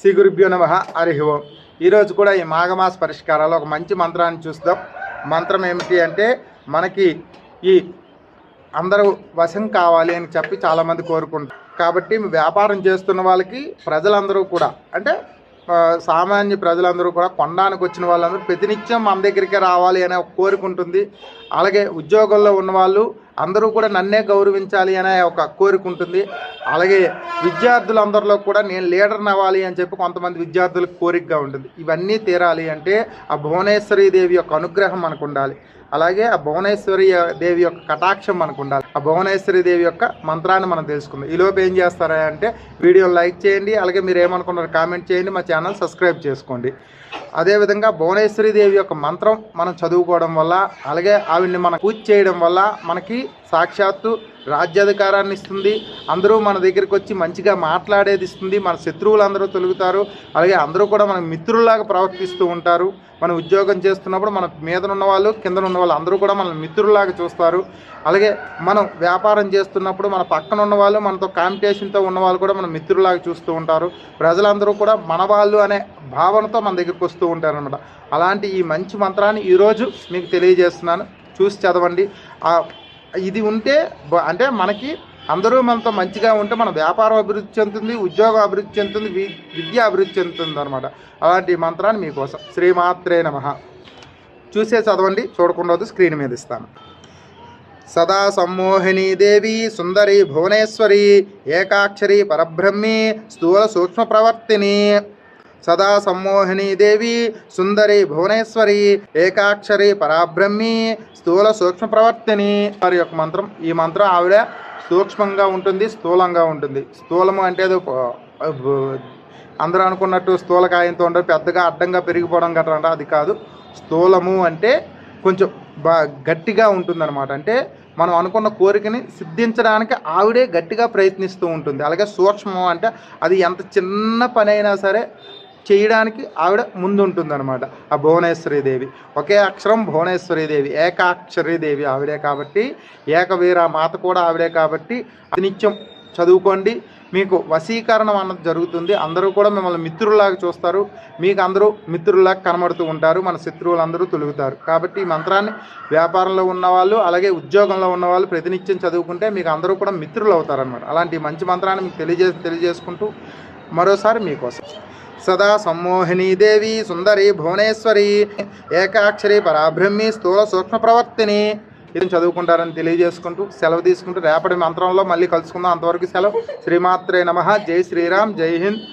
శ్రీ గురుభ్యో నమః. హరి ఓం. ఈరోజు కూడా ఈ మాఘమాస పరిష్కారాలు ఒక మంచి మంత్రాన్ని చూస్తాం. మంత్రం ఏమిటి అంటే, మనకి ఈ అందరూ వశం కావాలి అని చెప్పి చాలామంది కోరుకుంటారు. కాబట్టి వ్యాపారం చేస్తున్న వాళ్ళకి ప్రజలందరూ కూడా అంటే సామాన్య ప్రజలందరూ కూడా కొనడానికి వచ్చిన వాళ్ళందరూ ప్రతినిత్యం మన దగ్గరికి రావాలి అనే ఒక కోరిక ఉంటుంది. అలాగే ఉద్యోగంలో ఉన్నవాళ్ళు అందరూ కూడా నన్నే గౌరవించాలి అనే ఒక కోరిక ఉంటుంది. అలాగే విద్యార్థులందరిలో కూడా నేను లీడర్ని అవ్వాలి అని చెప్పి కొంతమంది విద్యార్థులకు కోరికగా ఉంటుంది. ఇవన్నీ తీరాలి అంటే ఆ భువనేశ్వరీ దేవి యొక్క అనుగ్రహం మనకు ఉండాలి. అలాగే ఆ భువనేశ్వరి దేవి యొక్క కటాక్షం మనకు ఉండాలి. ఆ భువనేశ్వరి దేవి యొక్క మంత్రాన్ని మనం తెలుసుకుందాం. ఈలోపు ఏం చేస్తారా అంటే వీడియోని లైక్ చేయండి. అలాగే మీరు ఏమనుకున్నారో కామెంట్ చేయండి. మా ఛానల్ సబ్స్క్రైబ్ చేసుకోండి. అదేవిధంగా భువనేశ్వరి దేవి యొక్క మంత్రం మనం చదువుకోవడం వల్ల, అలాగే ఆవిడ్ని మనం పూజ చేయడం వల్ల మనకి సాక్షాత్తు రాజ్యాధికారాన్ని ఇస్తుంది. అందరూ మన దగ్గరికి వచ్చి మంచిగా మాట్లాడేది ఇస్తుంది. మన శత్రువులందరూ తొలుగుతారు. అలాగే అందరూ కూడా మన మిత్రుల్లాగా ప్రవర్తిస్తూ ఉంటారు. మనం ఉద్యోగం చేస్తున్నప్పుడు మన మీద ఉన్న వాళ్ళు కింద ఉన్న వాళ్ళు అందరూ కూడా మన మిత్రుల్లాగా చూస్తారు. అలాగే మనం వ్యాపారం చేస్తున్నప్పుడు మన పక్కన ఉన్న వాళ్ళు, మనతో కాంపిటీషన్తో ఉన్న వాళ్ళు కూడా మన మిత్రుల్లాగా చూస్తూ ఉంటారు. ప్రజలందరూ కూడా మన వాళ్ళు అనే భావనతో మన దగ్గరికి వస్తూ ఉంటారు అనమాట. అలాంటి ఈ మంచి మంత్రాన్ని ఈరోజు మీకు తెలియజేస్తున్నాను. చూసి చదవండి. ఇది ఉంటే అంటే మనకి అందరూ మనతో మంచిగా ఉంటే మన వ్యాపారం అభివృద్ధి చెందుతుంది, ఉద్యోగం అభివృద్ధి చెందుతుంది, విద్య అభివృద్ధి చెందుతుంది అనమాట. అలాంటి మంత్రాన్ని మీకోసం శ్రీమాత్రే నమః. చూసే చదవండి, చూడకుండా స్క్రీన్ మీద ఇస్తాను. సదా సమ్మోహినీ దేవి సుందరి భువనేశ్వరి ఏకాక్షరి పరబ్రహ్మి స్థూల సూక్ష్మ ప్రవర్తిని. సదా సమ్మోహినీ దేవి సుందరి భువనేశ్వరి ఏకాక్షరి పరాబ్రహ్మి స్థూల సూక్ష్మ ప్రవర్తిని. వారి యొక్క మంత్రం. ఈ మంత్రం ఆవిడ సూక్ష్మంగా ఉంటుంది, స్థూలంగా ఉంటుంది. స్థూలము అంటే అందరూ అనుకున్నట్టు స్థూలకాయంతో ఉండదు, పెద్దగా అడ్డంగా పెరిగిపోవడం గట్రా అది కాదు. స్థూలము అంటే కొంచెం గట్టిగా ఉంటుందన్నమాట. అంటే మనం అనుకున్న కోరికని సిద్ధించడానికి ఆవిడే గట్టిగా ప్రయత్నిస్తూ ఉంటుంది. అలాగే సూక్ష్మం అంటే అది ఎంత చిన్న పని అయినా సరే చేయడానికి ఆవిడ ముందుంటుందన్నమాట. ఆ భువనేశ్వరీ దేవి ఒకే అక్షరం భువనేశ్వరీ దేవి, ఏకాక్షరీ దేవి ఆవిడే కాబట్టి, ఏకవీర మాత కూడా ఆవిడే కాబట్టి నిత్యం చదువుకోండి. మీకు వశీకరణం అన్నది జరుగుతుంది. అందరూ కూడా మిమ్మల్ని మిత్రుల్లాగా చూస్తారు. మీకు అందరూ మిత్రుల్లాగా కనబడుతూ ఉంటారు. మన శత్రువులందరూ తొలుగుతారు. కాబట్టి ఈ మంత్రాన్ని వ్యాపారంలో ఉన్నవాళ్ళు, అలాగే ఉద్యోగంలో ఉన్నవాళ్ళు ప్రతినిత్యం చదువుకుంటే మీకు అందరూ కూడా మిత్రులు అవుతారనమాట. అలాంటి మంచి మంత్రాన్ని మీకు తెలియజేసుకుంటూ మరోసారి మీకోసం సదా సమ్మోహినీ దేవి సుందరి భువనేశ్వరి ఏకాక్షరి పరాబ్రహ్మి స్థూల సూక్ష్మ ప్రవర్తిని. ఇది చదువుకుంటారని తెలియజేసుకుంటూ సెలవు తీసుకుంటూ రేపటి మంత్రంలో మళ్ళీ కలుసుకుందాం. అంతవరకు సెలవు. శ్రీమాత్రే నమః. జై శ్రీరామ్. జై హింద్.